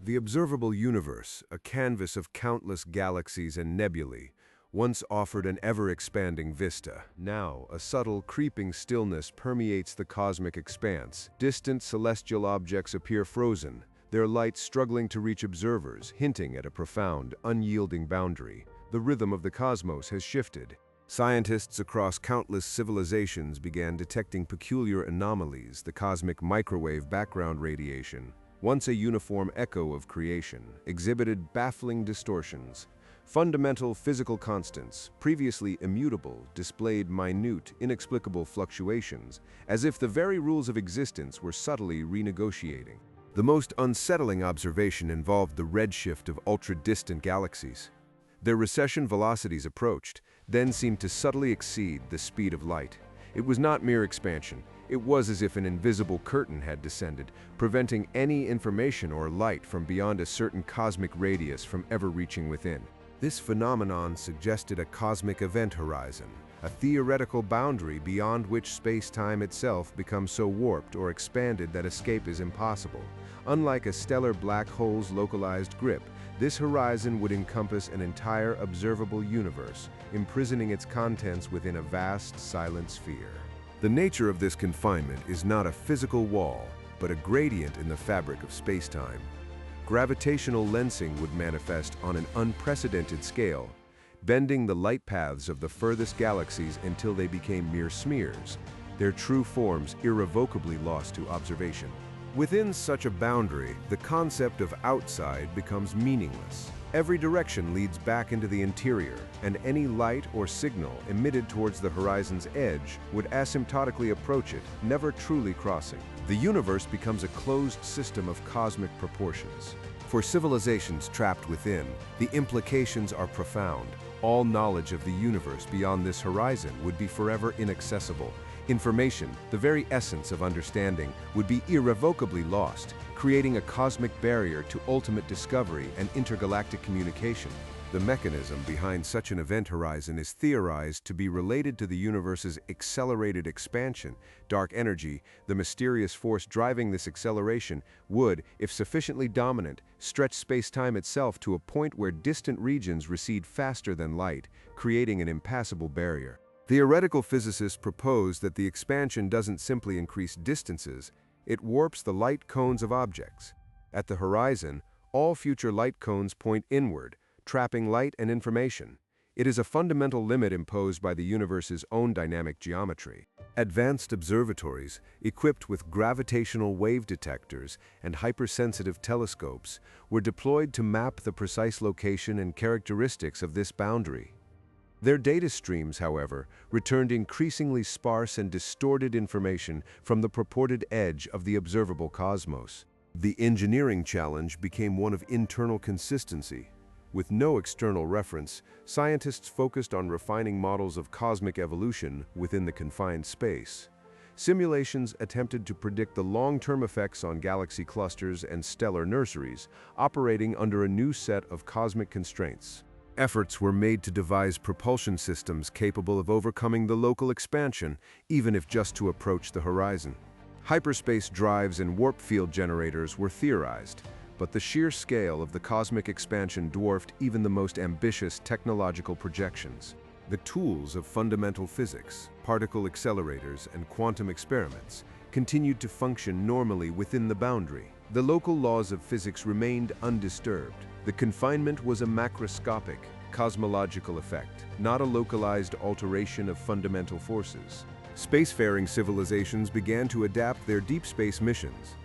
The observable universe, a canvas of countless galaxies and nebulae, once offered an ever-expanding vista. Now, a subtle, creeping stillness permeates the cosmic expanse. Distant celestial objects appear frozen, their light struggling to reach observers, hinting at a profound, unyielding boundary. The rhythm of the cosmos has shifted. Scientists across countless civilizations began detecting peculiar anomalies, the cosmic microwave background radiation, once a uniform echo of creation, exhibited baffling distortions. Fundamental physical constants, previously immutable, displayed minute, inexplicable fluctuations, as if the very rules of existence were subtly renegotiating. The most unsettling observation involved the redshift of ultra-distant galaxies. Their recession velocities approached, then seemed to subtly exceed the speed of light. It was not mere expansion. It was as if an invisible curtain had descended, preventing any information or light from beyond a certain cosmic radius from ever reaching within. This phenomenon suggested a cosmic event horizon, a theoretical boundary beyond which space-time itself becomes so warped or expanded that escape is impossible. Unlike a stellar black hole's localized grip, this horizon would encompass an entire observable universe, imprisoning its contents within a vast, silent sphere. The nature of this confinement is not a physical wall, but a gradient in the fabric of space-time. Gravitational lensing would manifest on an unprecedented scale, bending the light paths of the furthest galaxies until they became mere smears, their true forms irrevocably lost to observation. Within such a boundary, the concept of outside becomes meaningless. Every direction leads back into the interior, and any light or signal emitted towards the horizon's edge would asymptotically approach it, never truly crossing. The universe becomes a closed system of cosmic proportions. For civilizations trapped within, the implications are profound. All knowledge of the universe beyond this horizon would be forever inaccessible. Information, the very essence of understanding, would be irrevocably lost, creating a cosmic barrier to ultimate discovery and intergalactic communication. The mechanism behind such an event horizon is theorized to be related to the universe's accelerated expansion. Dark energy, the mysterious force driving this acceleration, would, if sufficiently dominant, stretch space-time itself to a point where distant regions recede faster than light, creating an impassable barrier. Theoretical physicists propose that the expansion doesn't simply increase distances, it warps the light cones of objects. At the horizon, all future light cones point inward, trapping light and information. It is a fundamental limit imposed by the universe's own dynamic geometry. Advanced observatories, equipped with gravitational wave detectors and hypersensitive telescopes, were deployed to map the precise location and characteristics of this boundary. Their data streams, however, returned increasingly sparse and distorted information from the purported edge of the observable cosmos. The engineering challenge became one of internal consistency. With no external reference, scientists focused on refining models of cosmic evolution within the confined space. Simulations attempted to predict the long-term effects on galaxy clusters and stellar nurseries, operating under a new set of cosmic constraints. Efforts were made to devise propulsion systems capable of overcoming the local expansion, even if just to approach the horizon. Hyperspace drives and warp field generators were theorized, but the sheer scale of the cosmic expansion dwarfed even the most ambitious technological projections. The tools of fundamental physics, particle accelerators, and quantum experiments continued to function normally within the boundary. The local laws of physics remained undisturbed. The confinement was a macroscopic, cosmological effect, not a localized alteration of fundamental forces. Spacefaring civilizations began to adapt their deep space missions.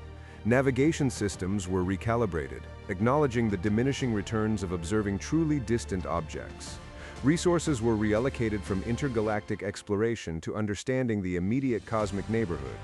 Navigation systems were recalibrated, acknowledging the diminishing returns of observing truly distant objects. Resources were reallocated from intergalactic exploration to understanding the immediate cosmic neighborhood.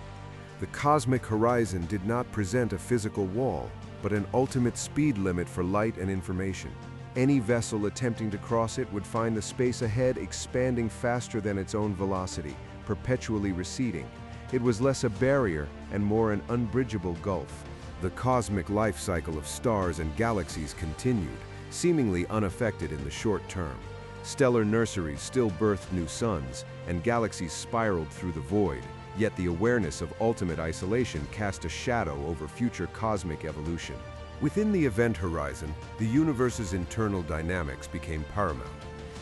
The cosmic horizon did not present a physical wall, but an ultimate speed limit for light and information. Any vessel attempting to cross it would find the space ahead expanding faster than its own velocity, perpetually receding. It was less a barrier and more an unbridgeable gulf. The cosmic life cycle of stars and galaxies continued, seemingly unaffected in the short term. Stellar nurseries still birthed new suns, and galaxies spiraled through the void, yet the awareness of ultimate isolation cast a shadow over future cosmic evolution. Within the event horizon, the universe's internal dynamics became paramount.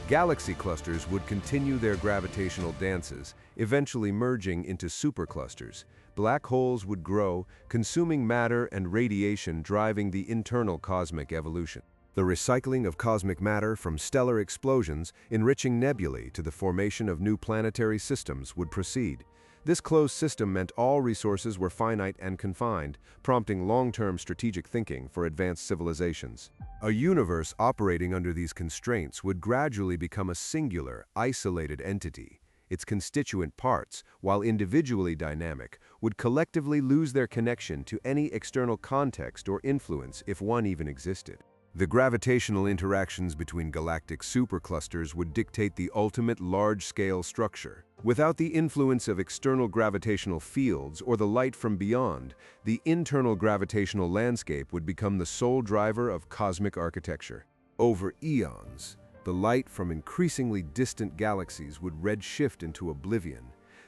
Galaxy clusters would continue their gravitational dances, eventually merging into superclusters. Black holes would grow, consuming matter and radiation, driving the internal cosmic evolution. The recycling of cosmic matter from stellar explosions, enriching nebulae to the formation of new planetary systems would proceed. This closed system meant all resources were finite and confined, prompting long-term strategic thinking for advanced civilizations. A universe operating under these constraints would gradually become a singular, isolated entity. Its constituent parts, while individually dynamic, would collectively lose their connection to any external context or influence if one even existed. The gravitational interactions between galactic superclusters would dictate the ultimate large-scale structure. Without the influence of external gravitational fields or the light from beyond, the internal gravitational landscape would become the sole driver of cosmic architecture. Over eons, the light from increasingly distant galaxies would redshift into oblivion,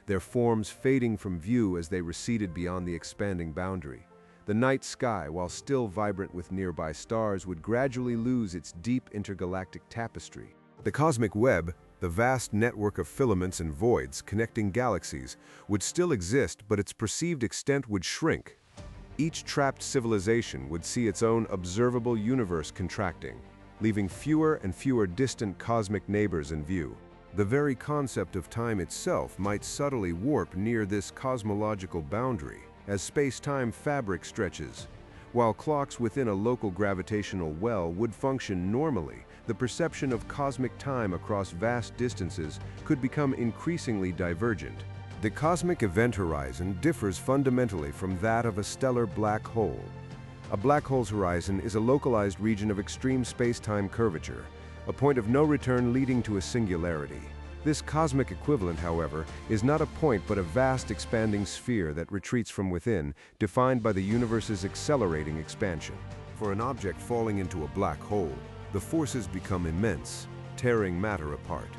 their forms fading from view as they receded beyond the expanding boundary. The night sky, while still vibrant with nearby stars, would gradually lose its deep intergalactic tapestry. The cosmic web, the vast network of filaments and voids connecting galaxies, would still exist, but its perceived extent would shrink. Each trapped civilization would see its own observable universe contracting, leaving fewer and fewer distant cosmic neighbors in view. The very concept of time itself might subtly warp near this cosmological boundary, as space-time fabric stretches. While clocks within a local gravitational well would function normally, the perception of cosmic time across vast distances could become increasingly divergent. The cosmic event horizon differs fundamentally from that of a stellar black hole. A black hole's horizon is a localized region of extreme space-time curvature, a point of no return leading to a singularity. This cosmic equivalent, however, is not a point but a vast expanding sphere that retreats from within, defined by the universe's accelerating expansion. For an object falling into a black hole, the forces become immense, tearing matter apart.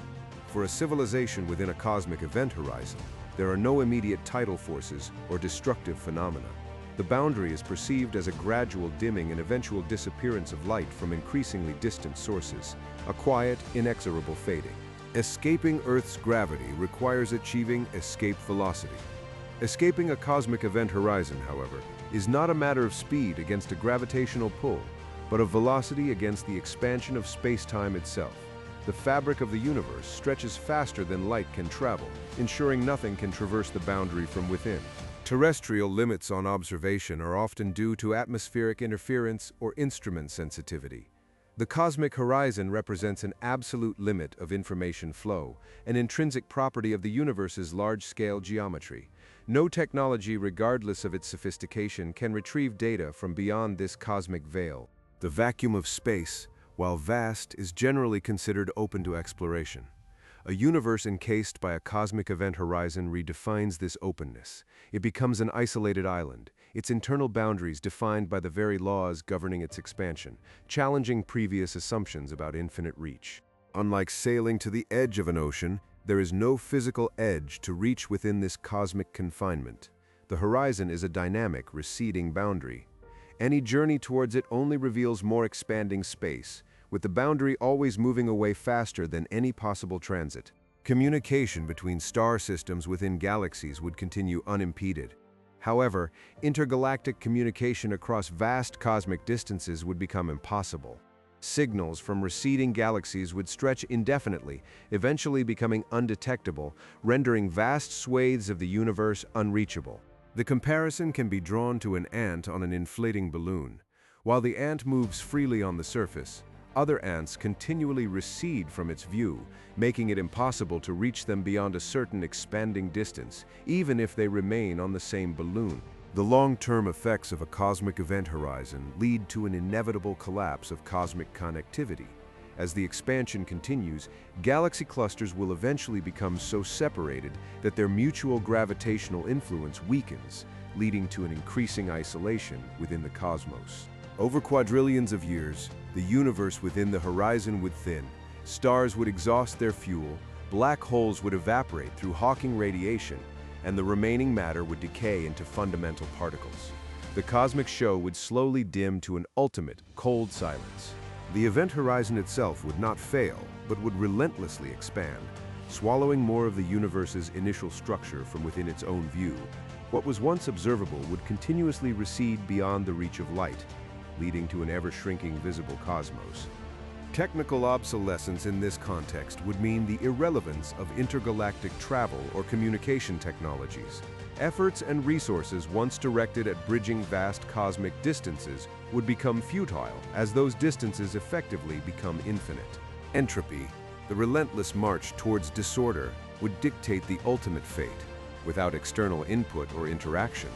For a civilization within a cosmic event horizon, there are no immediate tidal forces or destructive phenomena. The boundary is perceived as a gradual dimming and eventual disappearance of light from increasingly distant sources, a quiet, inexorable fading. Escaping Earth's gravity requires achieving escape velocity. Escaping a cosmic event horizon, however, is not a matter of speed against a gravitational pull, but of velocity against the expansion of space-time itself. The fabric of the universe stretches faster than light can travel, ensuring nothing can traverse the boundary from within. Terrestrial limits on observation are often due to atmospheric interference or instrument sensitivity. The cosmic horizon represents an absolute limit of information flow, an intrinsic property of the universe's large-scale geometry. No technology, regardless of its sophistication, can retrieve data from beyond this cosmic veil. The vacuum of space, while vast, is generally considered open to exploration. A universe encased by a cosmic event horizon redefines this openness. It becomes an isolated island, its internal boundaries defined by the very laws governing its expansion, challenging previous assumptions about infinite reach. Unlike sailing to the edge of an ocean, there is no physical edge to reach within this cosmic confinement. The horizon is a dynamic, receding boundary. Any journey towards it only reveals more expanding space, with the boundary always moving away faster than any possible transit. Communication between star systems within galaxies would continue unimpeded. However, intergalactic communication across vast cosmic distances would become impossible. Signals from receding galaxies would stretch indefinitely, eventually becoming undetectable, rendering vast swathes of the universe unreachable. The comparison can be drawn to an ant on an inflating balloon. While the ant moves freely on the surface, other ants continually recede from its view, making it impossible to reach them beyond a certain expanding distance, even if they remain on the same balloon. The long-term effects of a cosmic event horizon lead to an inevitable collapse of cosmic connectivity. As the expansion continues, galaxy clusters will eventually become so separated that their mutual gravitational influence weakens, leading to an increasing isolation within the cosmos. Over quadrillions of years, the universe within the horizon would thin, stars would exhaust their fuel, black holes would evaporate through Hawking radiation, and the remaining matter would decay into fundamental particles. The cosmic show would slowly dim to an ultimate, cold silence. The event horizon itself would not fail, but would relentlessly expand, swallowing more of the universe's initial structure from within its own view. What was once observable would continuously recede beyond the reach of light, leading to an ever-shrinking visible cosmos. Technical obsolescence in this context would mean the irrelevance of intergalactic travel or communication technologies. Efforts and resources once directed at bridging vast cosmic distances would become futile as those distances effectively become infinite. Entropy, the relentless march towards disorder, would dictate the ultimate fate. Without external input or interaction,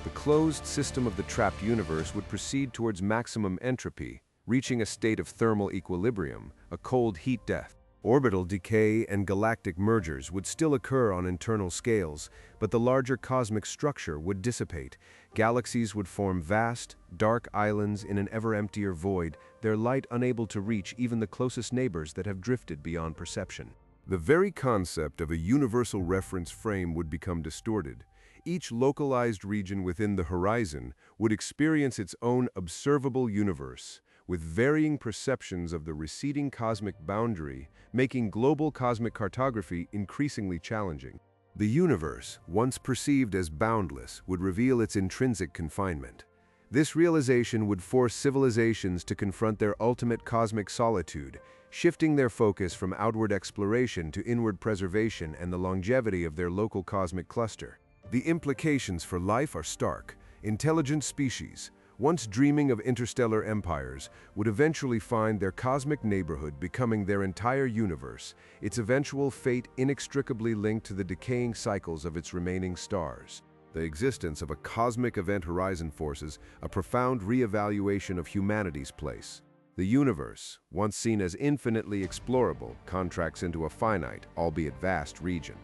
the closed system of the trapped universe would proceed towards maximum entropy, reaching a state of thermal equilibrium, a cold heat death. Orbital decay and galactic mergers would still occur on internal scales, but the larger cosmic structure would dissipate. Galaxies would form vast, dark islands in an ever-emptier void, their light unable to reach even the closest neighbors that have drifted beyond perception. The very concept of a universal reference frame would become distorted. Each localized region within the horizon would experience its own observable universe, with varying perceptions of the receding cosmic boundary, making global cosmic cartography increasingly challenging. The universe, once perceived as boundless, would reveal its intrinsic confinement. This realization would force civilizations to confront their ultimate cosmic solitude, shifting their focus from outward exploration to inward preservation and the longevity of their local cosmic cluster. The implications for life are stark. Intelligent species, once dreaming of interstellar empires, would eventually find their cosmic neighborhood becoming their entire universe, its eventual fate inextricably linked to the decaying cycles of its remaining stars. The existence of a cosmic event horizon forces a profound re-evaluation of humanity's place. The universe, once seen as infinitely explorable, contracts into a finite, albeit vast, region.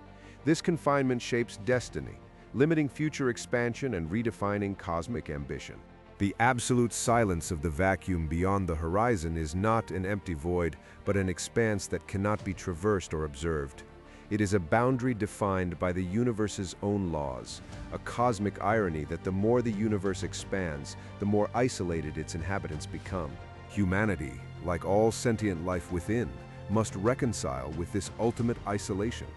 This confinement shapes destiny, limiting future expansion and redefining cosmic ambition. The absolute silence of the vacuum beyond the horizon is not an empty void, but an expanse that cannot be traversed or observed. It is a boundary defined by the universe's own laws, a cosmic irony that the more the universe expands, the more isolated its inhabitants become. Humanity, like all sentient life within, must reconcile with this ultimate isolation.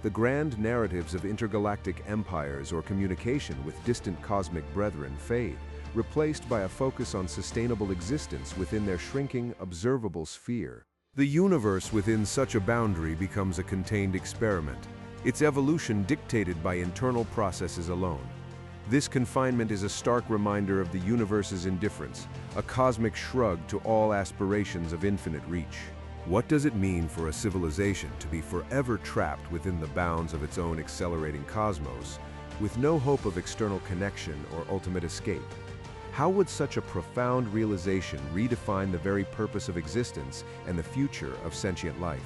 The grand narratives of intergalactic empires or communication with distant cosmic brethren fade, replaced by a focus on sustainable existence within their shrinking, observable sphere. The universe within such a boundary becomes a contained experiment, its evolution dictated by internal processes alone. This confinement is a stark reminder of the universe's indifference, a cosmic shrug to all aspirations of infinite reach. What does it mean for a civilization to be forever trapped within the bounds of its own accelerating cosmos, with no hope of external connection or ultimate escape? How would such a profound realization redefine the very purpose of existence and the future of sentient life?